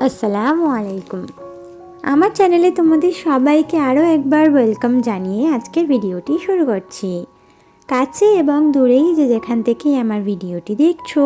আসসালামু আলাইকুম। আমার চ্যানেলে তোমাদের সবাইকে আরও একবার ওয়েলকাম জানিয়ে আজকের ভিডিওটি শুরু করছি। কাছে এবং দূরেই যে যেখান থেকেই আমার ভিডিওটি দেখছো,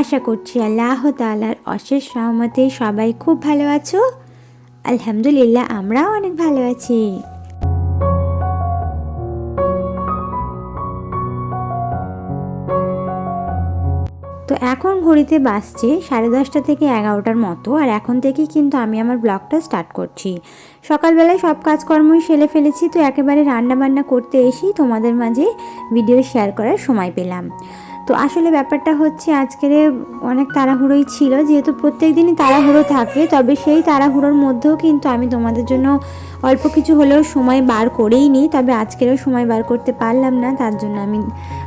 আশা করছি আল্লাহ তাআলার অশেষ রহমতে সবাই খুব ভালো আছো। আলহামদুলিল্লাহ, আমরাও অনেক ভালো আছি। তো এখন ঘড়িতে বাজছে 10:30 থেকে 11টার মতো, আর এখন থেকেই কিন্তু আমি আমার ব্লগটা স্টার্ট করছি। সকালবেলায় সব কাজকর্মই সেরে ফেলেছি, তো একেবারে রান্না বান্না করতে এসেই তোমাদের মাঝে ভিডিও শেয়ার করার সময় পেলাম। তো আসলে ব্যাপারটা হচ্ছে আজকের অনেক তাড়াহুড়োই ছিল, যেহেতু প্রত্যেক দিনই তাড়াহুড়ো থাকে, তবে সেই তাড়াহুড়োর মধ্যেও কিন্তু আমি তোমাদের জন্য অল্প কিছু হলেও সময় বার করেই নিই। তবে আজকেরও সময় বার করতে পারলাম না, তার জন্য আমি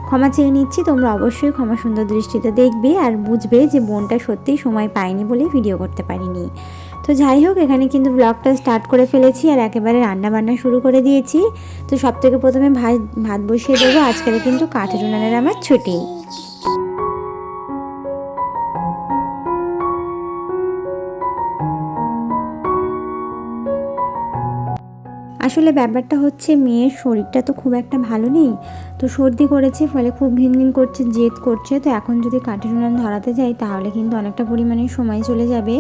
ক্ষমা চেয়ে নিচ্ছি। তোমরা অবশ্যই ক্ষমা সুন্দর দৃষ্টিতে দেখবে আর বুঝবে যে বোনটা সত্যিই সময় পায়নি বলে ভিডিও করতে পারিনি। তো যাই হোক, এখানে কিন্তু ব্লগটা স্টার্ট করে ফেলেছি আর একেবারে রান্না বান্না শুরু করে দিয়েছি। তো সব থেকে প্রথমে ভাত বসিয়ে দেবো। আজকের কিন্তু কাঠের উনানের আমার ছুটি। আসলে ব্যাপারটা হচ্ছে মেয়ের শরীরটা তো খুব একটা ভালো নেই, তো সর্দি করেছে, ফলে খুব ঘিনঘিন করছে, জেদ করছে। তো এখন যদি কাঠের উনান ধরাতে যাই তাহলে কিন্তু অনেকটা পরিমাণে সময় চলে যাবে।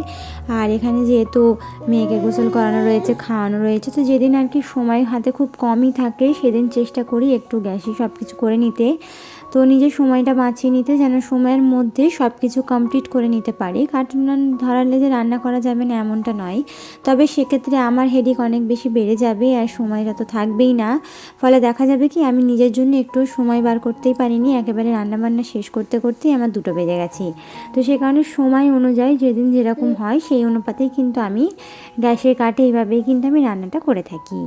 আর এখানে যেহেতু মেয়েকে গোসল করানো রয়েছে, খাওয়ানো রয়েছে, তো যেদিন আর কি সময় হাতে খুব কমই থাকে সেদিন চেষ্টা করি একটু গ্যাসে সব কিছু করে নিতে। তো নিজের সময়টা বাঁচিয়ে নিতে, যেন সময়ের মধ্যে সব কিছু কমপ্লিট করে নিতে পারি। কাঠের উনান ধরালে যে রান্না করা যাবে না এমনটা নয়, তবে সেক্ষেত্রে আমার হেডেক অনেক বেশি বেড়ে যাবে আর সময়টা তো থাকবেই না। ফলে দেখা যাবে কি আমি নিজের জন্য একটু সময় বার করতেই পারিনি, একেবারে রান্নাবান্না শেষ করতে করতেই আমার 2টো বেজে গেছে। তো সে কারণে সময় অনুযায়ী যেদিন যেরকম হয় সেই অনুপাতেই কিন্তু আমি গ্যাসের কাঠে এইভাবেই কিন্তু আমি রান্নাটা করে থাকি।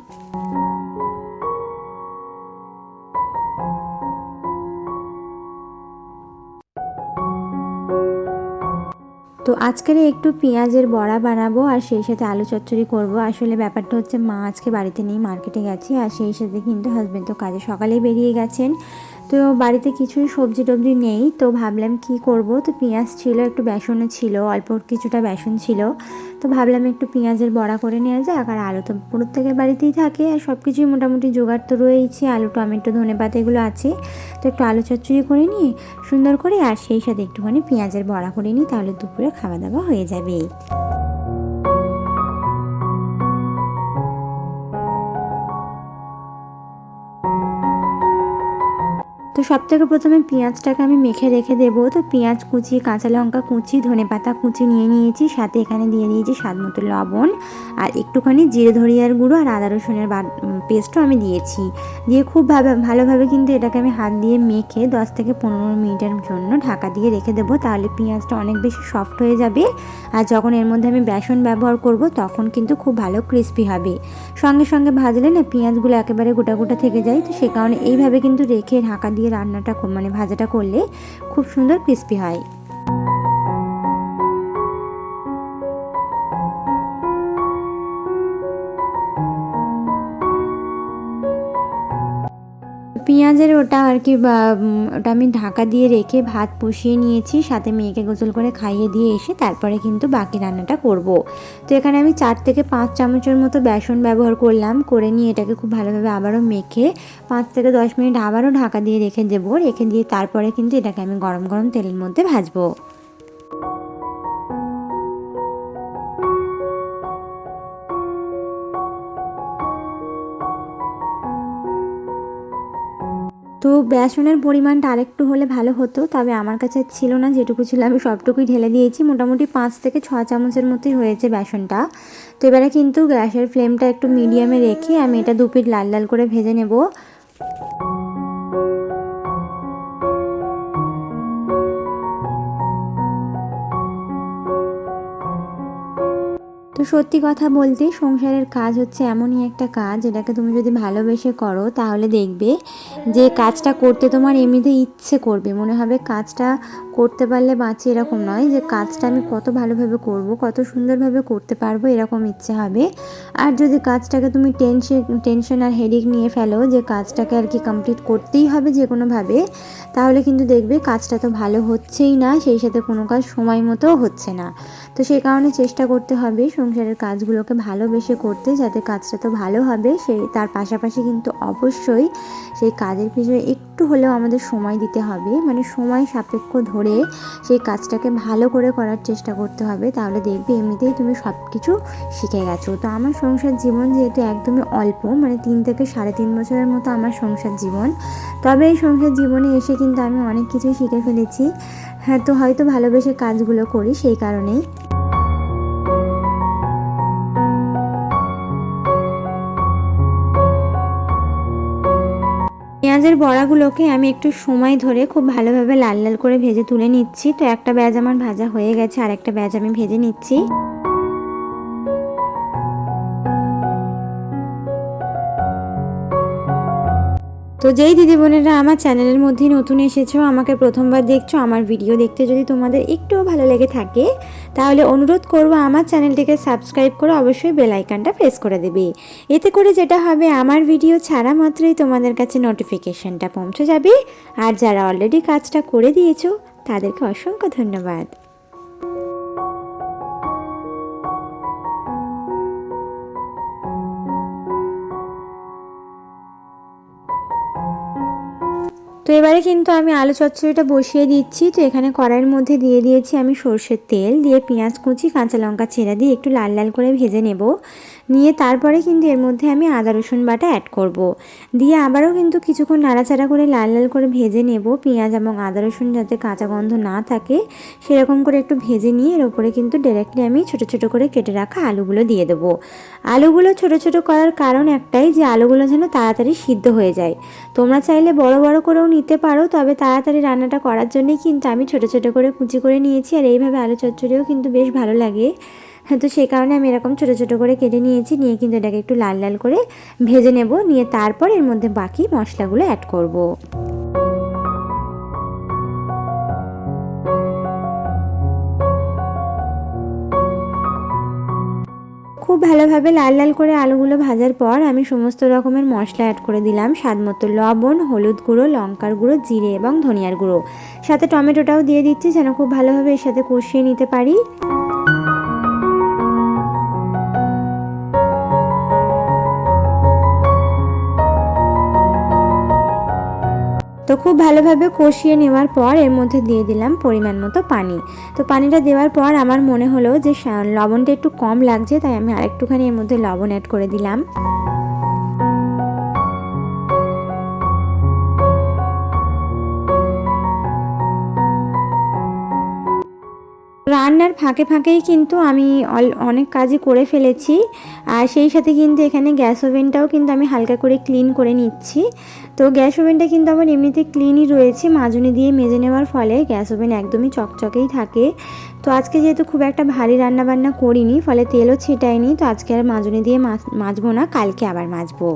তো আজকের একটু পেঁয়াজের বড়া বানাবো আর সেই সাথে আলু চচ্চড়ি করব। আসলে ব্যাপারটা হচ্ছে মা আজকে বাড়িতে নেই, মার্কেটে গেছে, আর সেই সাথে কিন্তু হাজব্যান্ড তো কাজে সকালেই বেরিয়ে গেছেন। তো বাড়িতে কিছুই সবজি টবজি নেই, তো ভাবলাম কি করব। তো পেঁয়াজ ছিল, একটু বেসনও ছিল, অল্প কিছুটা বেসন ছিল, তো ভাবলাম একটু পেঁয়াজের বড়া করে নেওয়া যাক। আর আলু তো প্রত্যেকের বাড়িতেই থাকে আর সব কিছুই মোটামুটি জোগাড় তো রয়েছে, আলু টমেটো ধনেপাতা এগুলো আছে। তো একটু আলু চচ্চড়ি করে নিই সুন্দর করে, আর সেই সাথে একটুখানি পেঁয়াজের বড়া করে নিই, তাহলে দুপুরে খাওয়া দাওয়া হয়ে যাবে। তো সবথেকে প্রথমে পেঁয়াজটাকে আমি মেখে রেখে দেবো। তো পেঁয়াজ কুচি, কাঁচা লঙ্কা কুচি, ধনেপাতা কুচি নিয়ে নিয়েছি, সাথে এখানে দিয়ে দিয়েছি স্বাদ মতো লবণ, আর একটুখানি জিরে ধনিয়ার গুঁড়ো আর আদা রসুনের পেস্টও আমি দিয়েছি। দিয়ে খুব ভালোভাবে কিন্তু এটাকে আমি হাত দিয়ে মেখে 10 থেকে 15 মিনিটের জন্য ঢাকা দিয়ে রেখে দেবো, তাহলে পেঁয়াজটা অনেক বেশি সফট হয়ে যাবে। আর যখন এর মধ্যে আমি বেসন ব্যবহার করব তখন কিন্তু খুব ভালো ক্রিস্পি হবে। সঙ্গে সঙ্গে ভাজলে না পেঁয়াজগুলো একেবারে গোটা গোটা থেকে যায়, তো সে কারণে এইভাবে কিন্তু রেখে ঢাকা দিয়ে রান্নাটা ভাজাটা করলে খুব সুন্দর ক্রিস্পি হয়। পেঁয়াজের ওটা আর কি ওটা আমি ঢাকা দিয়ে রেখে ভাত বসিয়ে নিয়েছি, সাথে মেয়েকে গোসল করে খাইয়ে দিয়ে এসে তারপরে কিন্তু বাকি রান্নাটা করব। তো এখানে আমি 4 থেকে 5 চামচের মতো বেসন ব্যবহার করলাম, করে নিয়ে এটাকে খুব ভালোভাবে আবারও মেখে 5 থেকে 10 মিনিট আবারও ঢাকা দিয়ে রেখে দেবো। রেখে দিয়ে তারপরে কিন্তু এটাকে আমি গরম গরম তেলের মধ্যে ভাজবো। তো বেসনের পরিমাণটা আরেকটু হলে ভালো হতো, তবে আমার কাছে ছিল না, যেটুকু ছিল আমি সবটুকুই ঢেলে দিয়েছি। মোটামুটি 5 থেকে 6 চামচের মতোই হয়েছে বেসনটা। তো এবারে কিন্তু গ্যাসের ফ্লেমটা একটু মিডিয়ামে রেখে আমি এটা 2 পিঠ লাল লাল করে ভেজে নেব। তো সত্যি কথা বলতে সংসারের কাজ হচ্ছে এমনই একটা কাজ, যেটাকে তুমি যদি ভালোবেসে করো তাহলে দেখবে যে কাজটা করতে তোমার এমনিতে ইচ্ছে করবে, মনে হবে কাজটা করতে পারলে বাঁচি, এরকম নয় যে কাজটা আমি কত ভালোভাবে করব, কত সুন্দরভাবে করতে পারবো, এরকম ইচ্ছে হবে। আর যদি কাজটাকে তুমি টেনশন আর হেডেক নিয়ে ফেলো যে কাজটাকে আর কি কমপ্লিট করতেই হবে যে কোনোভাবে, তাহলে কিন্তু দেখবে কাজটা তো ভালো হচ্ছেই না, সেই সাথে কোনো কাজ সময় মতো হচ্ছে না। তো সেই কারণে চেষ্টা করতে হবে সংসারের কাজগুলোকে ভালোবেসে করতে, যাতে কাজটা তো ভালো হবে সেই তার পাশাপাশি কিন্তু অবশ্যই সেই কাজের পিছনে একটু হলেও আমাদের সময় দিতে হবে, মানে সময় সাপেক্ষ ধরে সেই কাজটাকে ভালো করে করার চেষ্টা করতে হবে। তাহলে দেখবে এমনিতেই তুমি সব কিছু শিখে গেছো। তো আমার সংসার জীবন যেহেতু একদমই অল্প, মানে 3 থেকে 3.5 বছরের মতো আমার সংসার জীবন, তবে এই সংসার জীবনে এসে কিন্তু আমি অনেক কিছুই শিখে ফেলেছি। হ্যাঁ, তো হয়তো ভালোবেসে কাজগুলো করি সেই কারণেই। পেঁয়াজের বড়াগুলোকে আমি একটু সময় ধরে খুব ভালোভাবে লাল লাল করে ভেজে তুলে নিচ্ছি। তো একটা ব্যাচ আমার ভাজা হয়ে গেছে, আর একটা ব্যাচ আমি ভেজে নিচ্ছি। তো যেই দিদি বোনেরা আমার চ্যানেলের মধ্যে নতুন এসেছো, আমাকে প্রথমবার দেখছো, আমার ভিডিও দেখতে যদি তোমাদের একটুও ভালো লেগে থাকে তাহলে অনুরোধ করব আমার চ্যানেলটিকে সাবস্ক্রাইব করে অবশ্যই বেল আইকনটা প্রেস করে দেবে। এতে করে যেটা হবে, আমার ভিডিও ছাড়া মাত্রই তোমাদের কাছে নোটিফিকেশনটা পৌঁছে যাবে। আর যারা অলরেডি কাজটা করে দিয়েছো তাদেরকে অসংখ্য ধন্যবাদ। তো এবারে কিন্তু আমি আলু চচ্চড়িটা বসিয়ে দিচ্ছি। তো এখানে কড়াইয়ের মধ্যে দিয়ে দিয়েছি আমি সর্ষের তেল, দিয়ে পেঁয়াজ কুচি কাঁচা লঙ্কা ছেঁড়া দিয়ে একটু লাল লাল করে ভেজে নেব। নিয়ে তারপরে কিন্তু এর মধ্যে আমি আদা রসুন বাটা অ্যাড করব। দিয়ে আবারও কিন্তু কিছুক্ষণ নাড়াচাড়া করে লাল লাল করে ভেজে নেব। পেঁয়াজ এবং আদা রসুন যাতে কাঁচা গন্ধ না থাকে সেরকম করে একটু ভেজে নিয়ে এর ওপরে কিন্তু ডাইরেক্টলি আমি ছোটো ছোটো করে কেটে রাখা আলুগুলো দিয়ে দেবো। আলুগুলো ছোটো ছোটো করার কারণ একটাই, যে আলুগুলো যেন তাড়াতাড়ি সিদ্ধ হয়ে যায়। তোমরা চাইলে বড় বড় করেও নিতে পারো, তবে তাড়াতাড়ি রান্নাটা করার জন্যই কিন্তু আমি ছোটো ছোটো করে কুচি করে নিয়েছি। আর এইভাবে আলু চচ্চড়িও কিন্তু বেশ ভালো লাগে। হ্যাঁ, তো সেই কারণে আমি এরকম ছোটো ছোটো করে কেটে নিয়েছি। নিয়ে কিন্তু এটাকে একটু লাল লাল করে ভেজে নেব। নিয়ে তারপর এর মধ্যে বাকি মশলাগুলো অ্যাড করব। খুব ভালোভাবে লাল লাল করে আলুগুলো ভাজার পর আমি সমস্ত রকমের মশলা অ্যাড করে দিলাম। স্বাদমতো লবণ, হলুদ গুঁড়ো, লঙ্কার গুঁড়ো, জিরে এবং ধনিয়ার গুঁড়ো, সাথে টমেটোটাও দিয়ে দিচ্ছি যেন খুব ভালোভাবে এর সাথে কষিয়ে নিতে পারি। তো খুব ভালোভাবে কষিয়ে নেওয়ার পর এর মধ্যে দিয়ে দিলাম পরিমাণ মতো পানি। তো পানিটা দেওয়ার পর আমার মনে হলো যে লবণটা একটু কম লাগছে, তাই আমি আরেকটুখানি এর মধ্যে লবণ অ্যাড করে দিলাম। রান্নার ফাঁকে ফাঁকেই কিন্তু আমি অনেক কাজই করে ফেলেছি। আর সেই সাথে কিন্তু এখানে গ্যাস ওভেনটাও কিন্তু আমি হালকা করে ক্লিন করে নিচ্ছি। তো গ্যাস ওভেনটা কিন্তু আমার এমনিতে ক্লিনই রয়েছে, মাজুনি দিয়ে মেজে নেওয়ার ফলে গ্যাস ওভেন একদমই চকচকেই থাকে। তো আজকে যেহেতু খুব একটা ভারী রান্না বান্না করিনি, ফলে তেলও ছিটাইনি, তো আজকে আর মাজুনি দিয়ে মাজবো না, কালকে আবার মাজবো।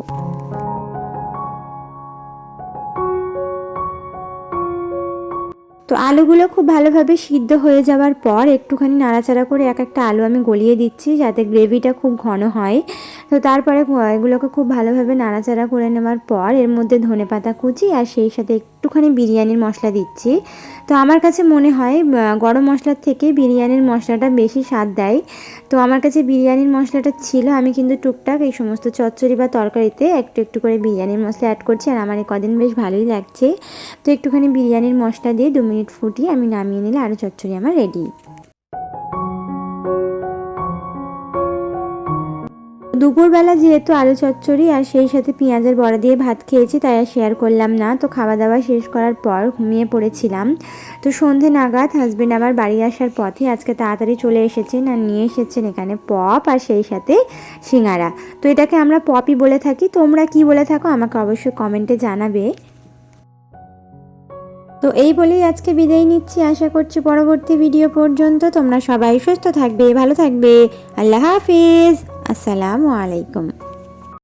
তো আলুগুলো খুব ভালোভাবে সিদ্ধ হয়ে যাওয়ার পর একটুখানি নাড়াচাড়া করে এক একটা আলু আমি গলিয়ে দিচ্ছি যাতে গ্রেভিটা খুব ঘন হয়। তো তারপরে এগুলোকে খুব ভালোভাবে নাড়াচাড়া করে নেওয়ার পর এর মধ্যে ধনেপাতা কুচি আর সেই সাথে একটুখানি বিরিয়ানির মশলা দিচ্ছি। তো আমার কাছে মনে হয় গরম মশলার থেকে বিরিয়ানির মশলাটা বেশি স্বাদ দেয়। তো আমার কাছে বিরিয়ানির মশলাটা ছিল, আমি কিন্তু টুকটাক এই সমস্ত চচ্চড়ি বা তরকারিতে একটু একটু করে বিরিয়ানির মশলা অ্যাড করছি, আর আমার এই কদিন বেশ ভালোই লাগছে। তো একটুখানি বিরিয়ানির মশলা দিয়ে 2 মিনিট ফুটিয়ে আমি নামিয়ে নিলে আলু চচ্চড়ি আমার রেডি। দুপুরবেলা যেহেতু আলু চচ্চড়ি আর সেই সাথে পেঁয়াজের বড়া দিয়ে ভাত খেয়েছি, তাই আর শেয়ার করলাম না। তো খাওয়া দাওয়া শেষ করার পর ঘুমিয়ে পড়েছিলাম। তো সন্ধে নাগাদ হাজবেন্ড আবার বাড়ি আসার পথে আজকে তাড়াতাড়ি চলে এসেছেন আর নিয়ে এসেছেন এখানে পপ আর সেই সাথে সিঙ্গারা। তো এটাকে আমরা পপই বলে থাকি, তোমরা কি বলে থাকো আমাকে অবশ্যই কমেন্টে জানাবে। তো এই বলেই আজকে বিদায় নিচ্ছি। আশা করছি পরবর্তী ভিডিও পর্যন্ত তোমরা সবাই সুস্থ থাকবে, ভালো থাকবে। আল্লাহ হাফিজ, আসসালামু আলাইকুম।